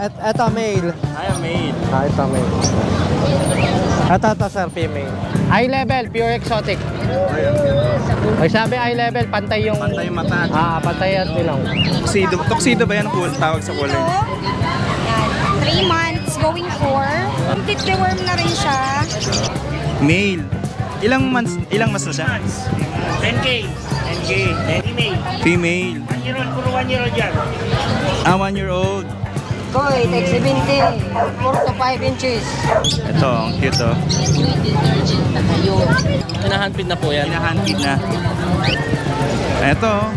Eto male. Ay, male. Ito male. Ito sir, female. Eye level, pure exotic. Pag sabi eye level, pantay yung... Pantay yung mata. Pantay at ilong. Tuxedo ba yan ang tawag sa kulay? Yan. 3 months, going 4. Complete deworm na rin siya. Male. Ilang months na siya? 10K. 10K. Female. Female. 1 year old, puro 1 year old yan. 1 year old. Koy, take 70, 4 to 5 inches. Ito, ang cute oh. Hinahandpid na po yan. Hinahandpid na. Ito,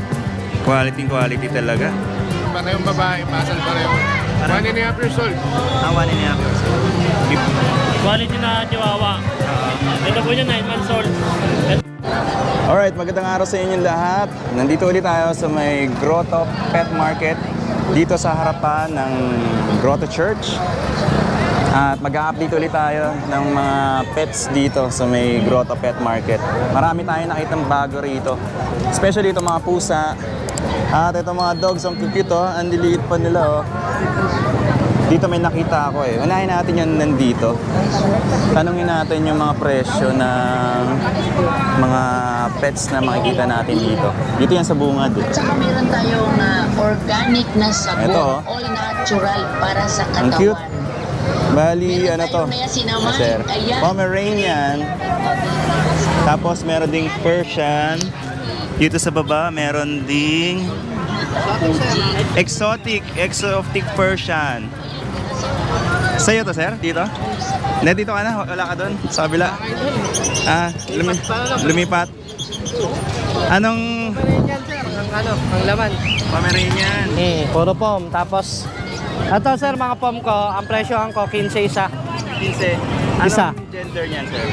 quality talaga. Parehong babae, pasal pareho. 1.5 years old. 1.5 years old. Quality na chihuahua. Ito po yun, 9 months old. Alright, magandang araw sa inyong lahat. Nandito ulit tayo sa may Grotto Pet Market dito sa harapan ng Grotto Church. At mag-a-update ulit tayo ng mga pets dito sa may Grotto Pet Market. Marami tayong nakitang bago rito. Especially itong mga pusa. At itong mga dogs, ang cute oh. Ang liliit pa nila oh. Dito may nakita ako eh. Unahin natin yung nandito. Tanungin natin yung mga presyo ng mga pets na makikita natin dito. Dito yan sa bungad eh. At saka meron tayong organic na sabon, Ito, oh. all natural para sa Ang katawan. cute. Bali, Meron ano to? tayong Mayasi naman. Sir. Ayan. Pomeranian. Tapos meron ding Persian. Dito sa baba, meron ding exotic Persian. Sa'yo to, sir? Dito? Hindi, dito ka na. Wala ka doon? Sa kabila? Lumipat. Anong Ang laman. Pomeranian? Puro pom. Tapos, ito sir, mga pom ko, ang presyohan ko, 15 isa. 15. Isa. Anong gender niyan, sir?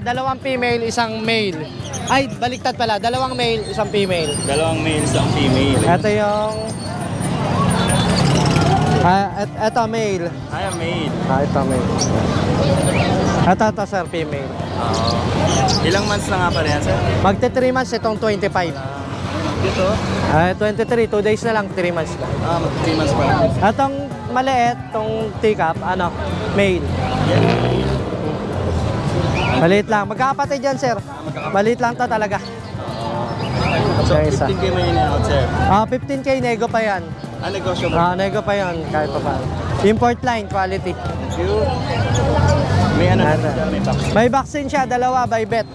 Dalawang female, isang male. Ay, baliktad pala. Dalawang male, isang female. Dalawang male, isang female. Ito yung... Ito male. Ay, male. Ito male. Ito sir, female. Ilang months na nga pala yan, sir? Magte 3 months itong 25. Dito? 23, 2 days na lang, 3 months na. Mag 3 months pa lang. Itong maliit, itong teacup, male. Maliit lang. Magkakapatid yan, sir. Maliit lang to talaga. So, Okay, isa. 15K may in-out, sir. 15K, nego pa yan. Negotiable. Nego pa yan, kahit pa paano. Import line, quality. Cute. May ano na Ano? may box. May vaccine siya, dalawa by vet.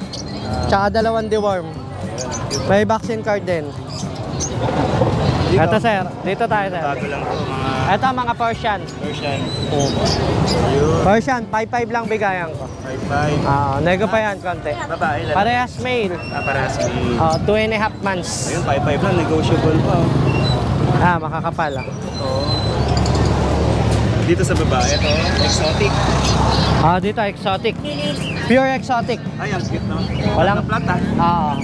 Tsaka dalawang deworm. May vaccine card din. Ito sir, dito tayo sir. Bago lang to, mga Ito mga Persian. Persian. Persian, 5-5 lang bigayan ko. 5'5". Nego pa yan, konti. Babae lang. Parehas male. Parehas. 2.5 months. Ayun, 5'5 lang. Negotiable pa. Makakapal ah. Dito sa babae, ito. Exotic. Dito exotic. Pure exotic. Ay, ang cute no? Walang- plat ah.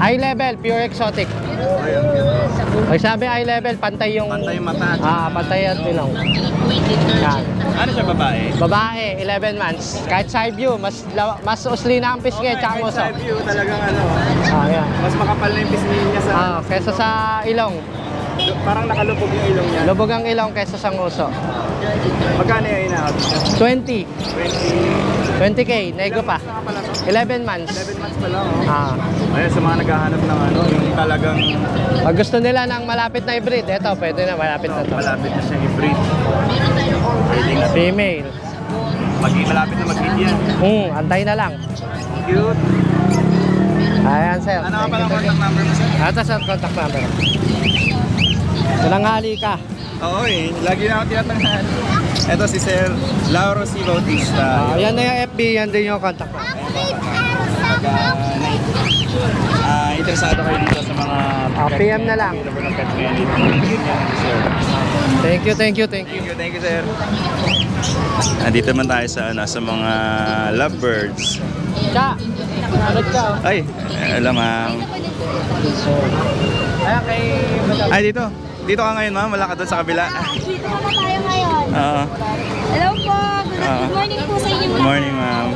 Eye level, pure exotic. Ay, ang cute. Pag sabi eye level, pantay yung... Pantay yung mata. Pantay at ilong. Yan. Ano siya babae? Babae, 11 months. Kahit side view, mas usli na ang pisngi at Kahit uso. side view, talagang ano. Yan. Mas makapal na yung pisngi niya sa... Kesa sa ilong. Parang nakalubog yung ilong niya. Lubog ang ilong kesa sa nguso. Magkano yung in-out? 20. 20. 20K, nego pa. 11 months. 11 months pa lang, oh. Ah. Ayun, sa mga naghahanap ng ano, yung talagang Pag gusto nila ng malapit na hybrid, eto, pwede na, malapit na to. malapit na siyang i-breed. Pwede na. Female. Malapit na mag-breed yan. Antay na lang. Cute. Ayan, sir. Ano nga pala ang contact number mo, sir? Ito, sir, contact number. Tulanghali ka. Oo lagi na ako tinatanghal. Ito si Sir Lauro C. Bautista. Yan na yung FB, yan din yung contact number. Interesado kayo dito sa mga PM na lang. available ng pet clinic. Sir. Thank you. Thank you, sir. Nandito naman tayo sa mga lovebirds. Cha! Ano ka? Ay, alam ma'am. Ayan kay Madam. Ay, dito. Dito ka ngayon, ma'am. Wala ka doon sa kabila. Dito naman tayo ngayon. Oo. Hello po. Good morning po sa inyo. Good morning, ma'am.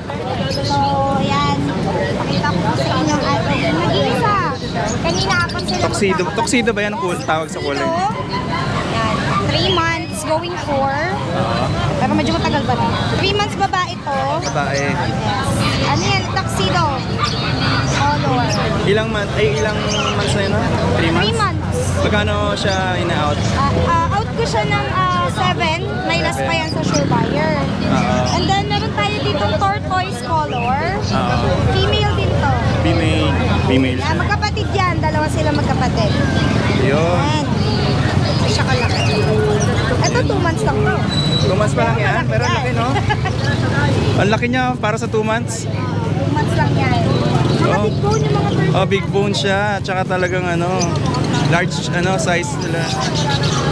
So, yan. Pakita ko po sa inyo ang ating nag-iisa. Kanina ako sila Tuxedo ba yan ang tawag sa kulay? Yan. 3 months, going 4. Pero medyo matagal pa rin. 3 months babae to. Babae. Yes. Ano yan? Tuxedo. Color. Ilang months na yun? 3 months? 3 months. Magkano siya ina-out? Out ko siya ng 7. May last pa yan sa Sure Buyer. And then, meron tayo dito tortoise color. Female din to. Female. Yeah, magkapatid yan. Dalawa sila magkapatid. Yun. Ayan. Siya kalaki. Ito 2 months lang to. 2 months pa lang yan, pero ang laki, no? Ang laki niya para sa 2 months. 2 months lang yan. Mga big bone yung mga birds. Oh, big bone siya. Tsaka talagang large size nila.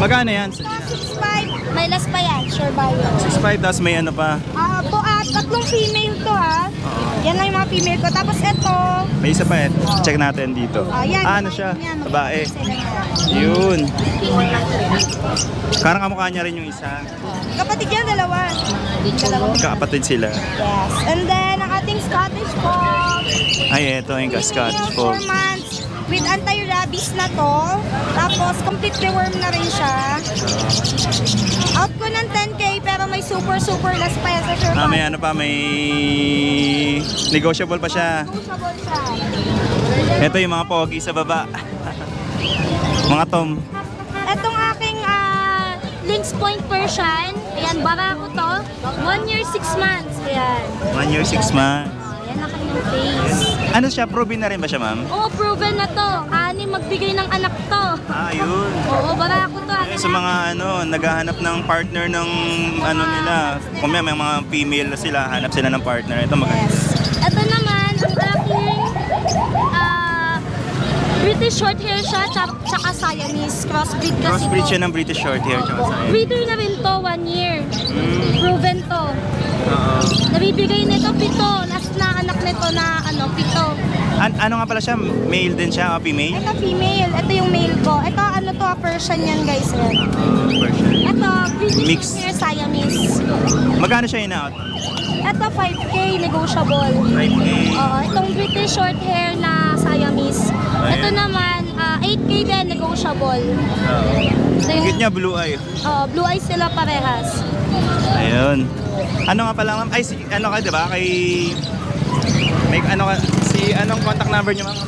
Magkano yan? 6'5". May last pa yan. Sure Buyer. 6'5", tapos may ano pa. Tatlong female to ha. Yan lang yung mga female ko. Tapos ito. May isa pa check natin dito. Yan. Ano siya? Yan, Babae. sila yan. Yun. Parang kamukha niya rin yung isa. Kapatid yan, dalawa. Kapatid sila. Yes. And then, ang ating Scottish Fold. Ay, eto yung Scottish 4 Fold. months with anti-rabies na to. Tapos, complete reworm na rin siya. Out ko ng 10K pero may super last pa yan sa Sure Buyer. May ano pa, may negotiable pa siya. Negotiable siya. Ito yung mga pogi sa baba. Mga tom. Itong aking Lynx Point Persian. Ayan, barako to. 1 year, 6 months. Ayan. 1 year, 6 months. Ayan ang kanyang face. Ano siya? Proven na rin ba siya, ma'am? Oo, proven na to. Ani magbigay ng anak to. Yun. Oo, barako to. Sa mga naghahanap ng partner ng nila. Kung may mga female na sila, hanap sila ng partner. Ito maganda. Yes. Ito naman, ang aking British Shorthair siya, tsaka Siamese. Crossbreed kasi Crossbreed to. siya ng British Shorthair. Breeder na rin to, 1 year. Proven to. Nabibigay nito 7. Last na anak nito na 7. Ano nga pala siya? Male din siya o female? Ito female. Ito yung male ko. Ito Persian yan guys. Version. Ito British Mix. Shorthair Siamese. Magkano siya ina-out? Ito 5K negotiable. 5K. Oo, itong British Shorthair na Siamese. Ito naman 8K din negotiable. Ito yung- Cute niya, blue eye. Blue eyes sila parehas. Ayun. Ano nga pala, ma'am? Ay, di ba? Anong contact number niyo, ma'am?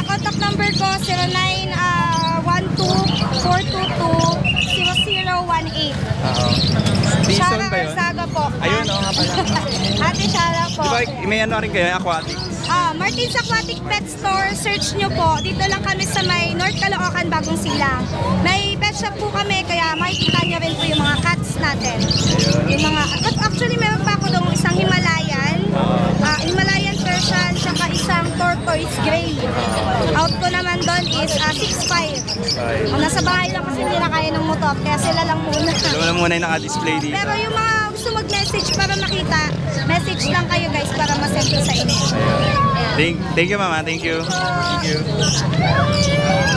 Contact number ko 0912-422-0018. Bison Shara ba yun? Arzaga po. Ayun, nga pala. Ate Shara po. Di ba, may rin kayo, aquatic? Martin's Aquatic Pet Store, search nyo po. Dito lang kami sa may North Caloocan, Bagong Silang. May pet shop po kami, kaya makikita nyo rin po yung mga cats natin. Yung mga, actually meron pa ako doon isang Himalayan, Himalayan Persian, tsaka isang tortoise gray. Out ko naman doon is 6'5". Nasa bahay lang kasi hindi na kaya ng motor, kaya sila lang muna. Wala muna yung naka-display dito. Pero yung mga gusto mag-message para makita, message lang kayo guys para ma-send ko sa inyo. Thank you, mama. Thank you.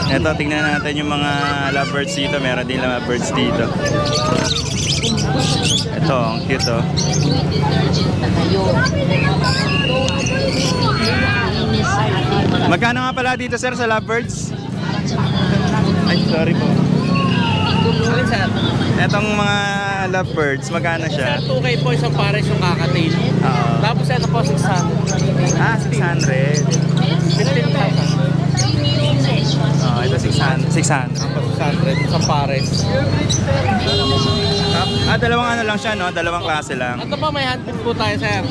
Ito, tingnan natin yung mga lovebirds dito. Meron din lovebirds dito. Ito, ang cute, oh. Magkano nga pala dito, sir, sa lovebirds? Ay, sorry po. Etong mga lovebirds, magkano siya? 2K po isang pares yung kakatail. Tapos ito po 600. 600. 15,000. Ito 600. 600. Tapos 600 isang pares. Dalawang ano lang siya, no? Dalawang klase lang. Ito po may handpin po tayo sir.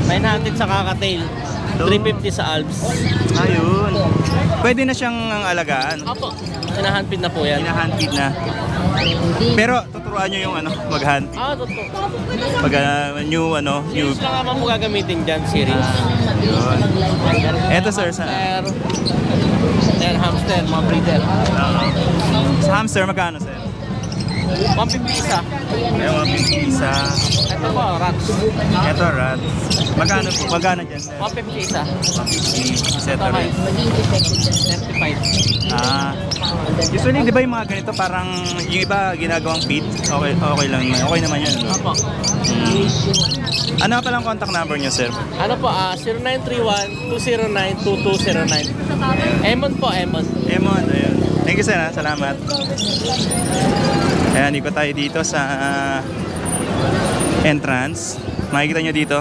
900 sa kakatail. 350 sa Alps. Ayun. Pwede na siyang alagaan. Opo. Hinahandpin na po yan. Hinahandpid na. Pero tuturuan nyo yung mag-handpid. Totoo. Pag new. Series lang naman po gagamitin dyan, series. Yun. Eto, sir, sa Hamster, mga breeder. sa hamster, magkano, sir? 150 isa. Ayun, 150 isa. Ito po, rats. Eto, rat. Magkano dyan, sir? 150 isa. 150. Ito, Ito rat. 75. Usually, di ba yung mga ganito, parang yung iba ginagawang feed? Okay lang naman. Okay naman yun, no? Opo. Ano pa lang contact number nyo, sir? Ano po, 0931-209-2209. Emon po, Emon. Emon, ayun. Thank you, sir, ha? Salamat. Ayan, ikot tayo dito sa entrance. Makikita nyo dito,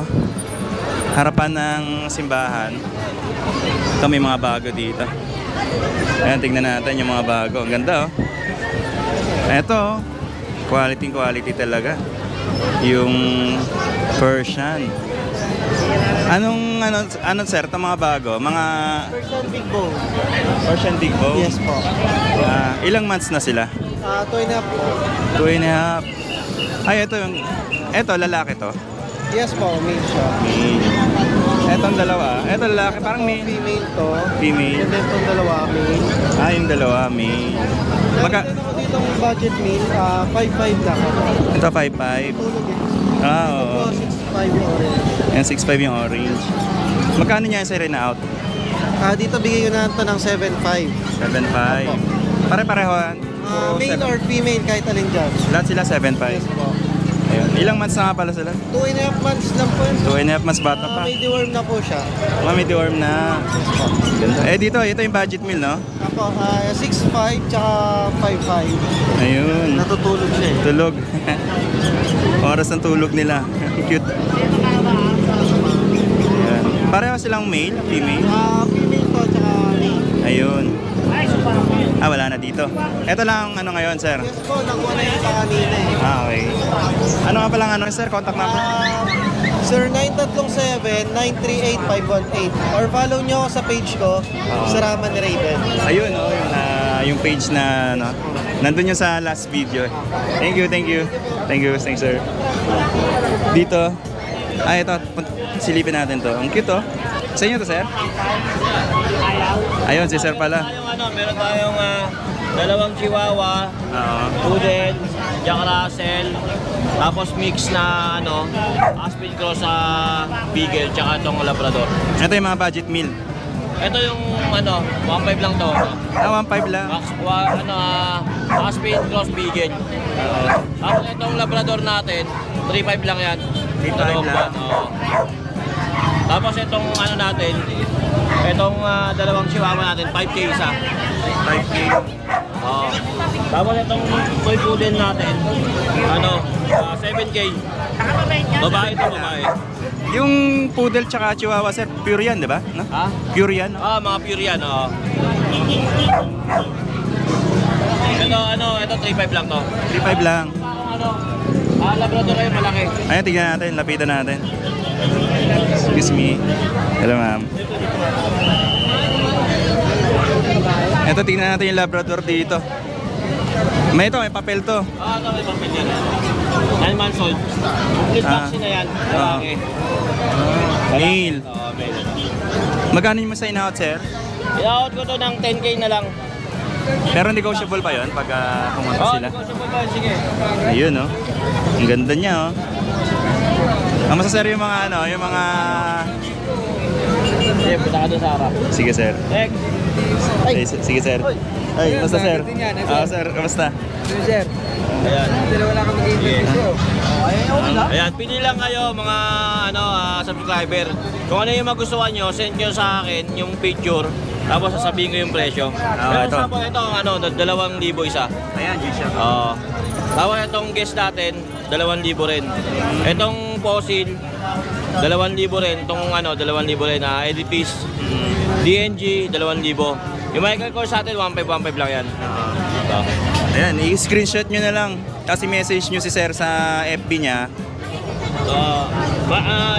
harapan ng simbahan. Ito, may mga bago dito. Ayan, tignan natin yung mga bago. Ang ganda, oh. Ito, quality talaga. Yung Persian. Ano sir, ito mga bago? Mga Persian Big Bone. Persian Big Bone? Yes po. Ilang months na sila? 2.5 po. 2.5. Ay, ito lalaki to. Yes po, male siya. Etong dalawa. Ito lalaki, parang male. Female to. Female. And then itong dalawa, male. Yung dalawa, male. Meron din ako dito budget meal, 5.5 lang. Ito 5.5. Tulog eh. Oo. Ito 6.5 yung orange. Yan, 6.5 yung orange. Magkano niya yung Serena out? Dito bigay ko na ito ng 7.5. 7.5. Pare-pareho yan. Male or female, kahit alin dyan. Lahat sila 7.5. Yes po. Ayun. Ilang months na nga pala sila? 2.5 months lang po yun. 2.5 months bata pa. May deworm na po siya. May deworm na. Dito, ito yung budget meal, no? Ako, 6.5 tsaka 5.5. Ayun. Natutulog siya eh. Tulog. Oras ng tulog nila. Cute. Ayan. Pareho silang male, female. Female to tsaka male. Ayun. Wala na dito. Ito lang ano ngayon, sir. Yes po, nakuha na yung kanina eh. Okay. Ano nga palang sir? Contact number? Sir, 937-938-518. Or follow nyo ako sa page ko, sa Raman Raven. Ayun, yung page na, nandun yung sa last video. Thank you. Thanks, sir. Dito. Ito. Silipin natin to. Ang cute, oh. Sa inyo to, sir? Ayun, si sir pala. Meron tayong dalawang Chihuahua, Poodle, Jack Russell, tapos mix na Aspin Cross sa Beagle, tsaka itong Labrador. Ito yung mga budget meal. Ito yung 1.5 lang to. 1.5 lang. Aspin Cross Beagle. Tapos itong Labrador natin, 3.5 lang yan. 3.5 lang. Tapos itong natin, itong dalawang Chihuahua natin, 5K isa. 5K. Tapos itong toy poodle natin, 7K. Babae ito, babae. Yung poodle tsaka chihuahua, sir, pure yan, di ba? No? Ha? Pure yan? Mga pure yan, Ito 3.5 lang to. 3.5 lang. Labrador ay malaki. Ayan, tignan natin, lapitan natin. Excuse me. Hello, ma'am. Ito, tingnan natin yung Labrador dito. May papel to. Ito may papel yan. 9 months old. Complete vaccine na yan. Lalaki. Male. Male. Magkano yung sign out, sir? I-out ko to ng 10K na lang. Pero negotiable pa yon pag pumunta sila. Negotiable ba? Sige. Ayun, oh. Ang ganda niya, oh. Ang masasero yung mga yung mga... Sige, punta ka doon sa harap. Sige, sir. Next. Sige, sir. Ay, kamusta, sir? Sir, kamusta? Sir, Ayan. wala kang mag-interview. Ayan, pili lang kayo mga subscriber. Kung ano yung magustuhan nyo, send nyo sa akin yung picture. Tapos sasabihin ko yung presyo. Pero ito. ito 2,000 isa. Ayan, G-Shock. Tapos itong guest natin, 2,000 rin. Itong fossil, 2,000 rin. Itong 2,000 rin na edifice. DNG, 2,000. Yung Michael Kors sa atin, 1.5 lang yan. Ayan, i-screenshot nyo na lang. Kasi message nyo si sir sa FB niya.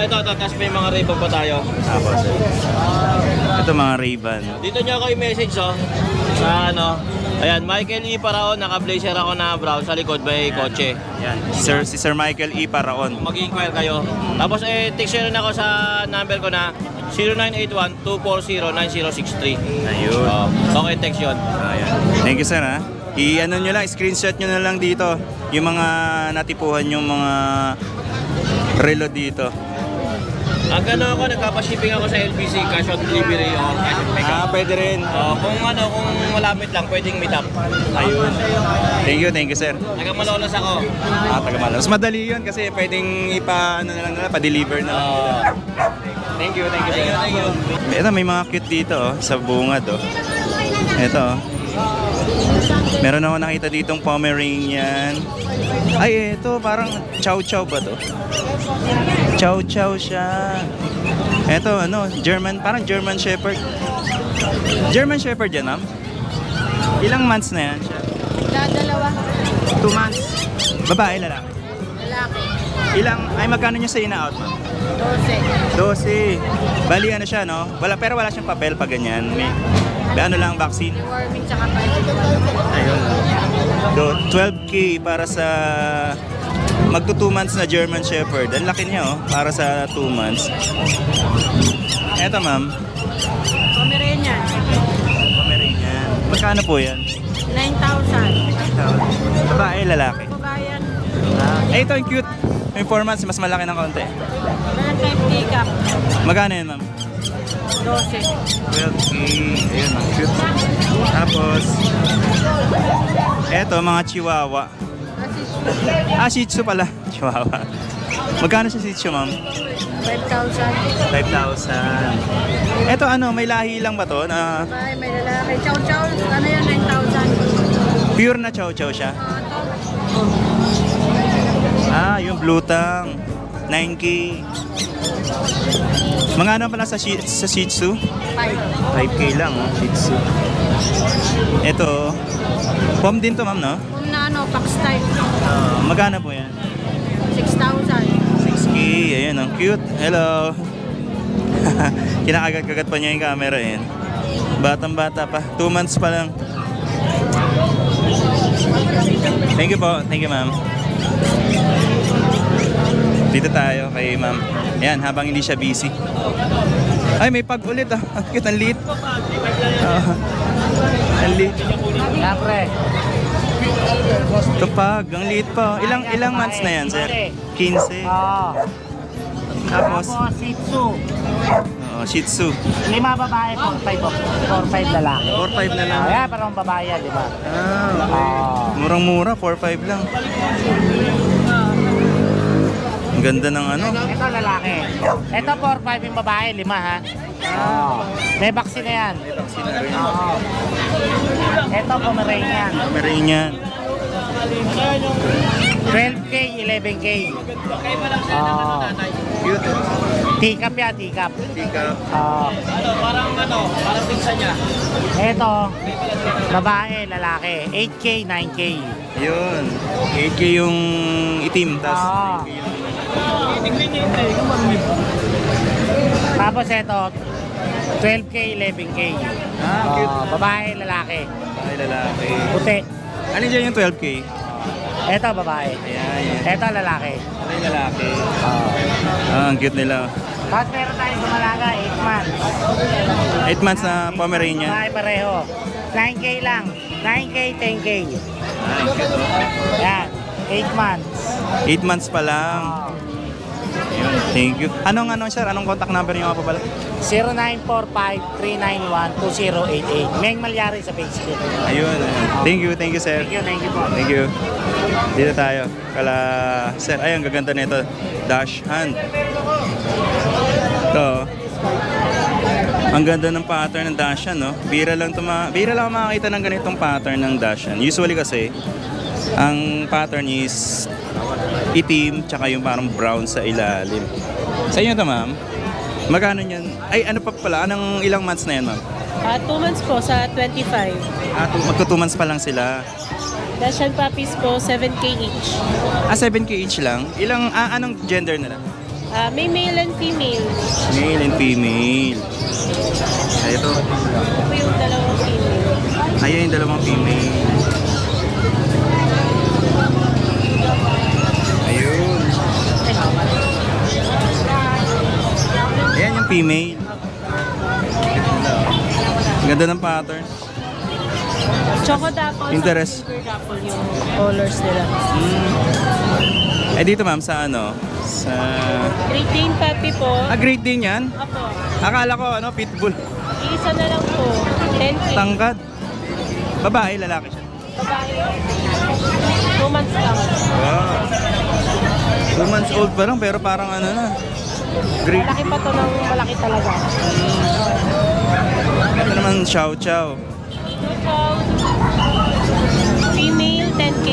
Ito, tapos may mga Ray-Ban pa tayo. Tapos, ito mga Ray-Ban. Dito nyo ako i-message sa ayan, Michael E. Paraon, naka-blazer ako na brown sa likod may kotse. Ayan, si Sir Michael E. Paraon. Mag-inquire kayo. Tapos text nyo rin ako sa number ko na 0981-240-9063. Ayun. Okay, text yun. Ayan. Thank you, sir, ha. I-ano nyo lang, screenshot nyo na lang dito yung mga natipuhan yung mga relo dito. Ang ako, nagpapa-shipping ako sa LBC, cash on delivery o cash on pick up. Pwede rin. Kung malapit lang, pwedeng meet up. Ayun. Thank you, sir. Taga-Malolos ako. Taga Malolos. Madali yun kasi pwedeng pa-deliver na lang nila. Thank you, sir. Ito, may mga cute dito, sa bungad, oh. Ito, oh. Meron ako nakita ditong Pomeranian. Ay, ito parang chow chow ba to? Chow chow siya. Ito ano, German, parang German Shepherd. German Shepherd yan, ma'am? Ilang months na yan siya? Dalawa. 2 months. Babae, lalaki? Lalaki. Ilang, ay magkano niya sa ina-out, ma'am? 12. 12. Bali ano siya, no? Pero wala siyang papel pag ganyan. May ano lang, vaccine. Warming tsaka 5. Ayun. So, 12K para sa magto 2 months na German Shepherd. Ang laki niya, oh, para sa 2 months. Eto, ma'am. Pomeranian. Pomeranian. Magkano po yan? 9,000. Babae, lalaki. Babayan. Ay, ito yung cute. Yung 4 months, mas malaki ng konti. Meron tayong take-up. Magkano yan, ma'am? 12. 12K. Ayun, ang cute. Tapos, eto, mga chihuahua. Ah, Shih Tzu pala. Chihuahua. Magkano sa Shih Tzu, ma'am? 5,000. 5,000. Eto ano, may lahi lang ba to? Na Ay, may lalaki. Chow-chow. Ano yun? 9,000. pure na chow chow siya? Ah, yung blue tang. 9K. Mga ano pala sa Shih Tzu? 5K lang, oh, Shih Tzu. Ito, pom din to, ma'am, no? Kung na ano, box type. Magkano po yan? 6,000. 6K, ayun, ang cute. Hello. Kinakagat-kagat pa niya yung camera, yan. Batang-bata pa. 2 months pa lang. Thank you po. Thank you, ma'am. Dito tayo kay ma'am. Ayan, habang hindi siya busy. Ay, may pag ulit, ah. Ang cute, ang liit. Ang liit. Siyempre. Ito pag, ang liit pa. Ilang months na yan, sir? 15. Oo. Tapos, Shih Tzu. Shih Tzu. 5 babae, 4-5 lalaki. 4-5 na lang. Kaya parang babae yan, di ba? Ah, okay. Murang-mura, 4-5 lang. Ang ganda ng ano. Ito lalaki. Ito 4-5 yung babae, 5 ha. Oo. May vaccine na yan. Oo. Ito Pomeranian. Pomeranian. 12K, 11K. Oo. Cute. Tikap yan, tikap. Tika. Oo. Parang pinsa niya. Ito, babae, lalaki. 8K, 9K. Yun. 8K yung itim. Oo. Tapos ito, 12K, 11K. Ah, cute. Babae, lalaki. Ay, lalaki. Puti. Ano dyan yung 12K? Ito, babae. Ayan, ayan. Ito, lalaki. Ay, lalaki. Ah, ang cute nila. Tapos meron tayong dumalaga, 8 months. 8 months na Pomeranian. Babae pareho. 9K lang. 9K, 10K. Ay, ang cute. Yan, 8 months. 8 months pa lang. Ayun, thank you. Anong sir? Anong contact number niyo nga pa pala? 0945-391-2088. Meng Malyari sa Facebook. Ayun, ayun. Thank you sir. Thank you po. Thank you. Dito tayo. Kala sir, ay ang gaganda nito. Dash hand. Ito. Ang ganda ng pattern ng dash hand, no? Bira lang makakita ng ganitong pattern ng dash hand. Usually kasi ang pattern is itim tsaka yung parang brown sa ilalim. Sa inyo to, ma'am? Magkano yan? Ay, ano pa pala? Anong ilang months na yan, ma'am? 2 months po sa 25. Magto 2 months pa lang sila. Dachshund puppies po, 7K each. 7K each lang? Anong gender nila? May male and female. Male and female. Ay, ito. Ito po yung dalawang female. Ayan yung dalawang female. Ayun. Ayan yung female. Ganda ng pattern. Choco dapple, Interest. silver dapple yung colors nila. Eh dito ma'am, sa ano? Sa... Great Dane puppy po. Great Dane yan? Apo. Akala ko pitbull. Isa na lang po. 10K. Tangkad. Babae, lalaki siya. Babae. 2 months lang. Wow. 2 months old pa lang pero parang ano na. Great. Malaki pa to ng malaki talaga. Ito naman chow chow. Chow. 10K.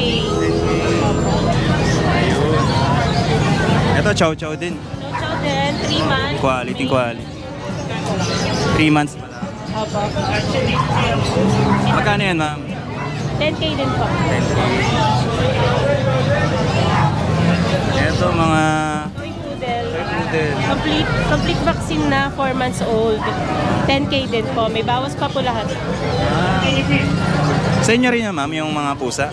Ito, chow chow din. Chow din, 3 months. Quality. 3 months pa lang. Opo. Magkano yan, ma'am? 10K din po. Ito, mga Toy poodle. poodle. Complete vaccine na, 4 months old. 10K din po. May bawas pa po lahat. Sa inyo rin yan, ma'am, yung mga pusa?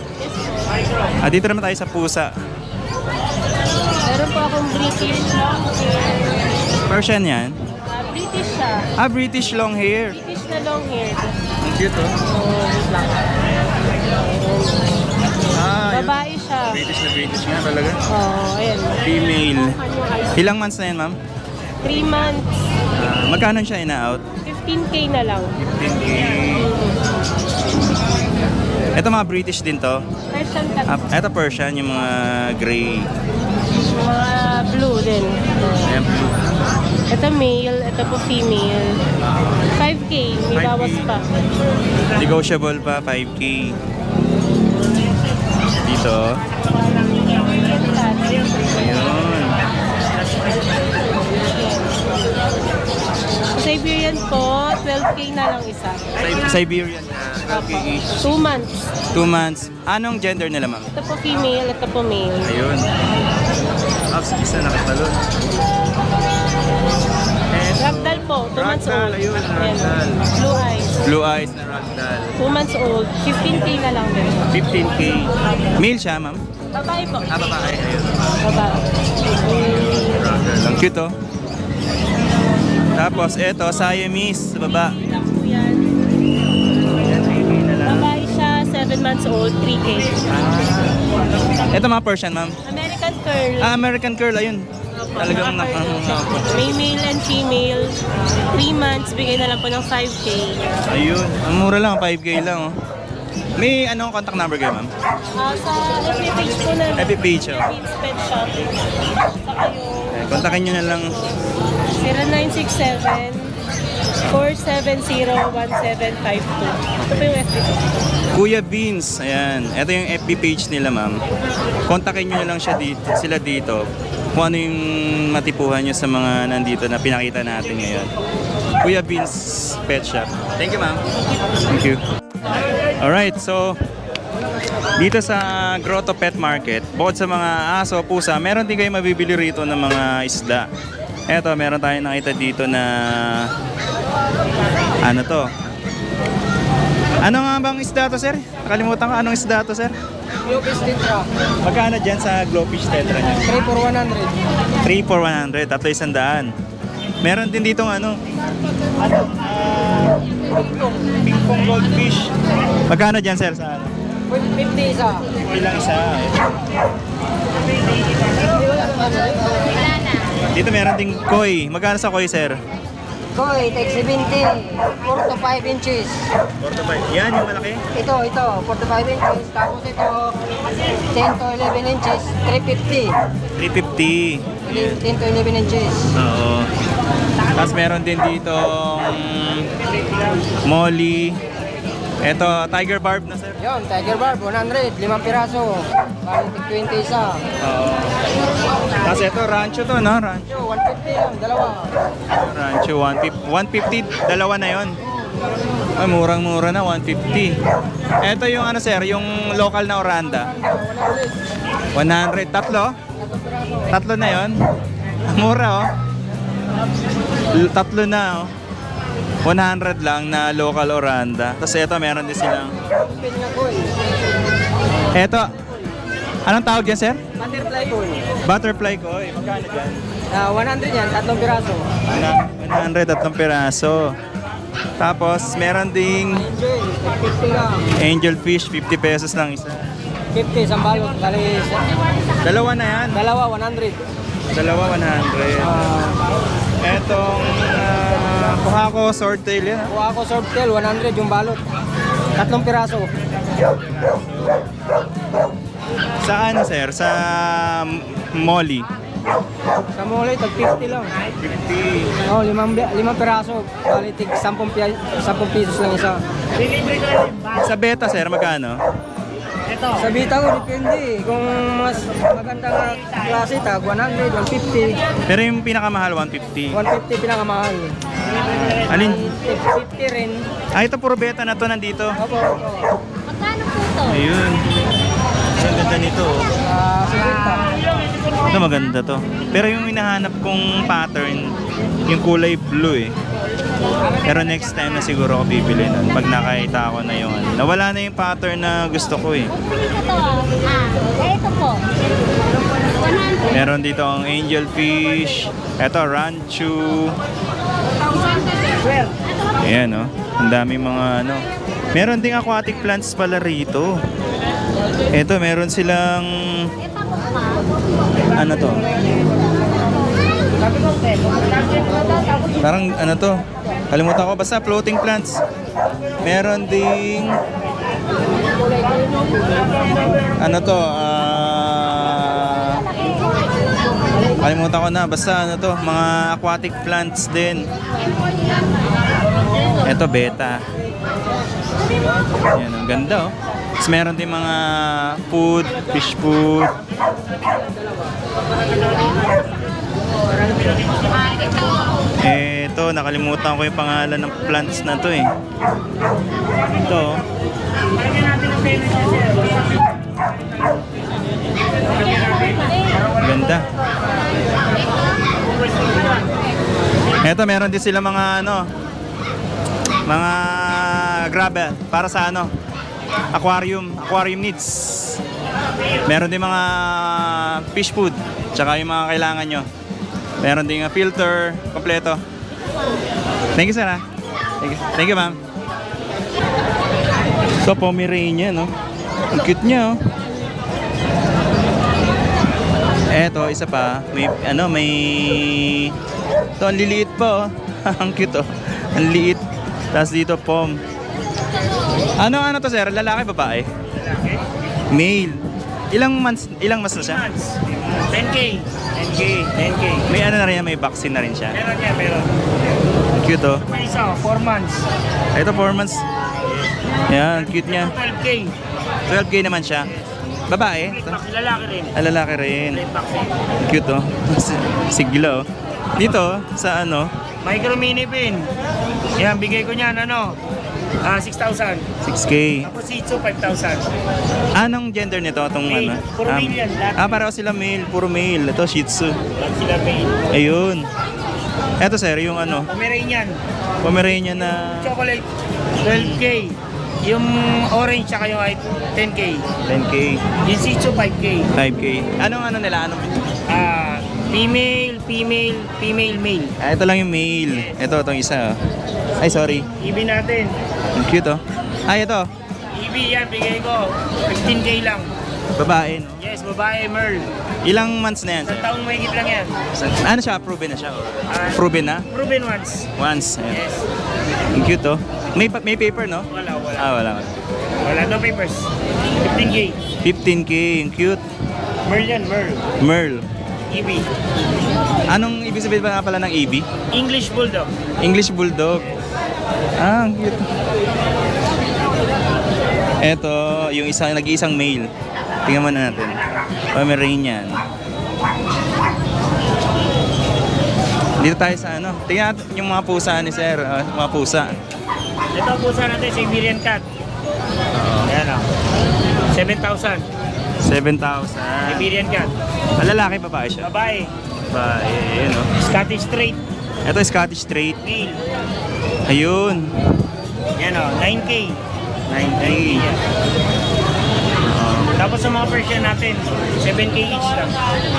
Dito naman tayo sa pusa. Meron po akong British long hair. Persian yan? British siya. British long hair. British na long hair. Cute, oh. Wait lang. Babae siya. British nga talaga. Ayan. Female. Ilang months na yan, ma'am? 3 months. Magkano siya ina-out? 15K na lang. 15K. Ito mga British din to. Persian cat. Ito Persian, yung mga gray. Mga blue din. Ayan, blue. Ito male, ito po female. 5K, may 5K. bawas pa. Negotiable pa, 5K. Dito. Ayun. Siberian po, 12K na lang isa. Siberian na, 12K each. 2 months. 2 months. Anong gender nila, ma'am? Ito po female, ito po male. Ayun. Isa nakatalon. Ragdoll po, 2 months old. Ayun, Ayan. ragdoll. Blue eyes. Blue eyes na ragdoll. 2 months old, 15K na lang din. 15K. Male siya, ma'am? Babae po. Babae. Ayun. Babae. Ragdoll. Ang cute, oh. Tapos, eto, Siamese sa baba. Lang po yan. Babae siya, 7 months old, 3K. Eto mga Persian, ma'am. American Curl. American Curl, ayun. Talagang May male and female. 3 months, bigay na lang po ng 5K. ayun. Ang mura lang, 5K lang, oh. May anong contact number kayo, ma'am? Sa FB page po na. FB page, oh. Philippines Pet Shop. Saka yung Kontakin nyo na lang. 0967-470-1752. Ito po yung FB page. Kuya Beans, ayan. Ito yung FB page nila, ma'am. Kontakin nyo na lang sila dito. Kung ano yung matipuhan nyo sa mga nandito na pinakita natin ngayon. Kuya Beans Pet Shop. Thank you, ma'am. Thank you. Alright, so dito sa Grotto Pet Market, bukod sa mga aso, pusa, meron din kayo mabibili rito ng mga isda. Eto, meron tayong nakita dito na ano to? Ano nga bang isda to, sir? Nakalimutan ko, anong isda to, sir? Globis Tetra. Magkano dyan sa Glowfish Tetra niya? 3 for 100. 3 for 100, tatlo 100. Meron din dito ano? Pingpong goldfish. Magkano dyan, sir? Sa ano? 50 isa. Ilang isa? Dito meron ding koi. Magkano sa koi, sir? Koi, take 70. 4 to 5 inches. 45. Yan, yung malaki. Ito, 4 to 5 inches. Tapos ito, 10 to 11 inches. 350. 350. 10 to 11 inches. Oo. Tapos meron din dito molly. Ito, tiger barb na, sir. Yun, Tiger Barb, 100. 5 piraso. Balik 20 isa. Oo. Tapos ito, rancho to, no? Rancho. 150 lang, dalawa. Rancho, 150. Dalawa na yon. Ay, murang-mura na, 150. Ito yung ano, sir, yung local na oranda. 100. Tatlo? Tatlo na yon. Mura, oh. Tatlo na, oh. 100 lang na local oranda. Tapos ito, meron din silang... Pin nga koi. Ito, anong tawag yan, sir? Butterfly koi. Butterfly koi. Magkano dyan? 100 yan, 3 piraso. 100 at piraso. Tapos, meron ding Angel, 50 lang. angel fish, 50 pesos lang isa. 50, isang balot. Bali, Dalawa na yan. dalawa, 100. Dalawa, 100. Etong Kuhako swordtail yan. Kuha ako swordtail, 100 yung balot. 3 piraso. Sa ano, sir? Sa molly. Sa muli, tag 50 lang. 50. Oh, 5 piraso. Bali, tig 10 pesos lang isa. Sa beta, sir, magkano? Sa bita ko, depende. Kung mas magandang klase, tag 100, 150. Pero yung pinakamahal, 150. 150 pinakamahal. Alin? 50 rin. Ah, ito puro beta na to nandito. Opo, opo. Ayun. Ang ganda nito. Ito maganda to. Pero yung hinahanap kong pattern, yung kulay blue eh. Pero next time na siguro ako bibili nun. Pag nakita ko na yung ano. Nawala na yung pattern na gusto ko eh. Ito po. 100. Meron dito ang angelfish. Ito, ranchu. Ayan oh. Ang dami mga ano. Meron ding aquatic plants pala rito. Ito, meron silang ano to? Parang ano to? Kalimutan ko, basta floating plants. Meron ding ano to? Kalimutan ko na, basta ano to? Mga aquatic plants din. Ito, beta. Yan, ang ganda oh. Tapos meron din mga food, fish food. Ito, nakalimutan ko yung pangalan ng plants na to eh. Ito oh. Ganda. Ito, meron din sila mga ano, mga gravel para sa ano, aquarium needs. Meron din mga fish food, tsaka yung mga kailangan nyo. Meron din filter, kompleto. Thank you sir ha. Thank you ma'am. So Pomeranian no. Ang cute niya oh. Eto, isa pa, may ano, may ito, ang liliit pa oh. Ang cute oh. Ang liit. Tapos dito pom. Ano to sir? Lalaki, babae? Lalaki. Male. Ilang months na siya? 10K. 10K. May ano na rin yan, may vaccine na rin siya. Meron yan, meron. Cute oh. May isa, 4 months. Ito 4 months. Yan, cute niya. 12K. 12K naman siya. Babae? Lalaki rin. Ah, lalaki rin. Vaccine. Cute oh. Siglo oh. Dito, sa ano? Micro mini pin. Yan, bigay ko niyan, 6,000. 6K. Tapos Shih-Tzu, 5,000. Anong gender nito? Itong Male. ano? Puro male yan, lahat. Pareho sila male. Puro male. Ito, Shih Tzu. Yan sila main. Ayun. Eto sir, yung ano? Pomeranian. Pomeranian na Chocolate, 12K. Yung orange, tsaka yung white, 10K. 10K. Yung Shih-Tzu, 5K. 5K. Anong ano nila? Anong... Female, male. Ah, ito lang yung male. Ito, itong isa. Oh. Ay, sorry. EB natin. Ang cute oh. Ay, ito. EB yan, bigay ko. 15K lang. Babae, no? Yes, babae, Merl. Ilang months na yan? Isang taong mahigit lang yan. Ano siya? Proven na siya? Or proven na? Proven once. Once. Ayan. Yes. Ang cute oh. May paper, no? Wala. Ah, wala. Wala, no papers. 15K. 15K. Ang cute. Merl yan, Merl. Merl. EB. Anong ibig sabihin ba nga pala ng EB? English Bulldog. English Bulldog. Ah, ang cute. Eto, yung nag-iisang male. Tingnan mo na natin. Pomeranian. Dito tayo sa ano. Tingnan natin yung mga pusa ni sir. Mga pusa. Ito ang pusa natin, Siberian Cat. Ayan o. 7,000. 7,000. Siberian Cat. Lalaki, babae siya. Babae. Babae, yun oh. Scottish Straight. Ito Scottish Straight. Male. Ayun. Yan o, 9K. 9K. Yan. Tapos sa mga Persian natin, 7K each lang.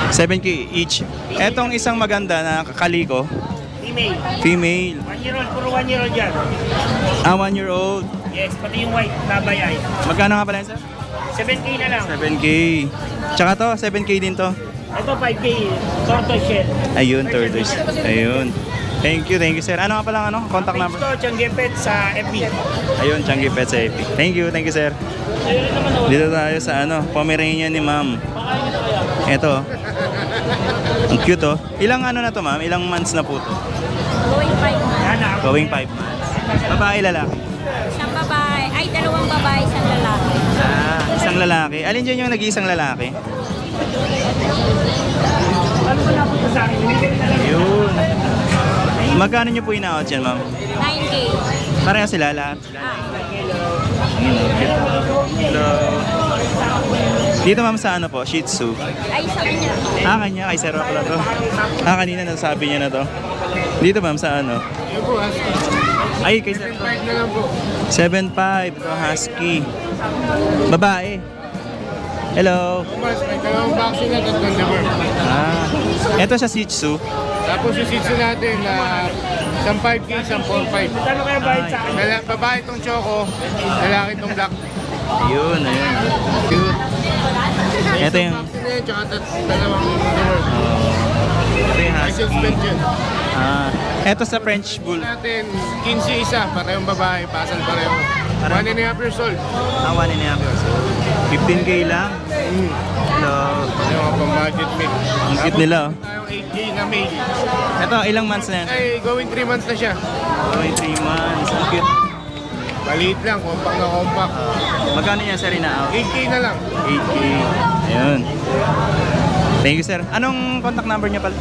7K each. Etong isang maganda na kaliko, Female. female. 1 year old, puro 1 year old yan. 1 year old. Yes, pati yung white, tabay ay. Magkano nga pala yun, sir? 7K na lang. 7K. Tsaka to, 7K din to. Ito 5K, tortoise shell. Ayun, tortoise. Ayun. Thank you, sir. Ano nga pala contact number? Page ko, Changi Pet sa FB. Ayun, Changi Pet sa FB. Thank you, sir. Dito tayo sa Pomeranian ni ma'am. Ito. Ang cute oh. Ilang na to ma'am? Ilang months na po to? Going 5 months. Going 5 months. Babae, lalaki. Siyang babae. Ay, Dalawang babae, isang lalaki. Isang lalaki. Alin dyan yung nag-iisang lalaki? Yun. Magkano nyo po inaot yan, ma'am? 9K. Pareho sila lahat? Hello. Dito ma'am sa ano po? Shih Tzu. Ay, sa kanya. Kanya. Kay Sir Rock na to. Kanina nasabi niya na to. Dito ma'am sa ano? Yun po, husky. Ay, kay Sir 5 na lang po. 7'5". Ito, husky. Babae. Hello. Mas, may dalawang vaccine na tatlong deworm. Ito sa Shih Tzu. Tapos yung sitso natin na isang 5K, isang 4-5. Ano kaya bayad sa akin? Babae itong choco, lalaki itong black. Ayun. Cute. Ito yung... Vaccine na yun, tsaka dalawang deworm. Ito yung May husky. suspension. Ito sa French Bull. Natin, 15 isa, parehong babae, pasal pareho. 1.5 years old. 1.5 years old. 15K lang. Hello. Yung mga pang-budget meat. Ang cute nila, oh. Tayong 8K na male. Ito, ilang months na yan? Ay, going 3 months na siya. Oh, 3 months. Ang cute. Maliit lang, compact na compact. Magkano yan, sir, ina-out? 8K na lang. 8K. Ayun. Thank you, sir. Anong contact number niya pala?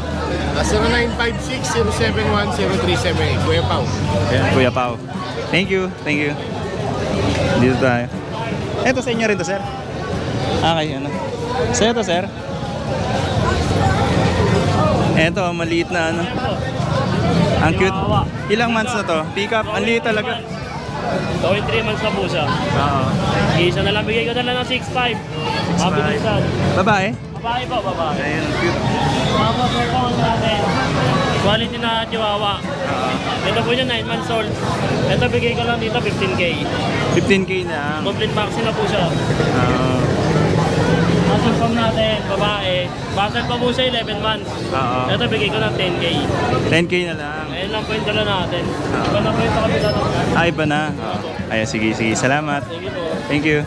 0956-071-0378. Kuya Pao. Ayan, Kuya Pao. Thank you. Dito tayo. Ito sa inyo rin to, sir. Okay, ano. Sa ito, sir. Ito, maliit na ano. Ang cute. Ilang months na to? Pick up. Ang liit talaga. Going 3 months na po siya. Oo. Isa na lang, bigay ko na lang ng 6.5. Mabilisan. Babae? Babae po, babae. Ayun, ang cute. Mga performance natin. Quality na chihuahua. Ito po niya 9 months old. Ito bigay ko lang dito 15K. 15K na. Complete vaccine na po siya. Oo. Muscle form natin, babae. Basal pa po siya 11 months. Oo. Ito bigay ko ng 10K. 10K na lang. Ayun lang po yung dala natin. Iba na po yung sa kabila ng Iba na. Ayan, sige. Salamat. Sige po. Thank you.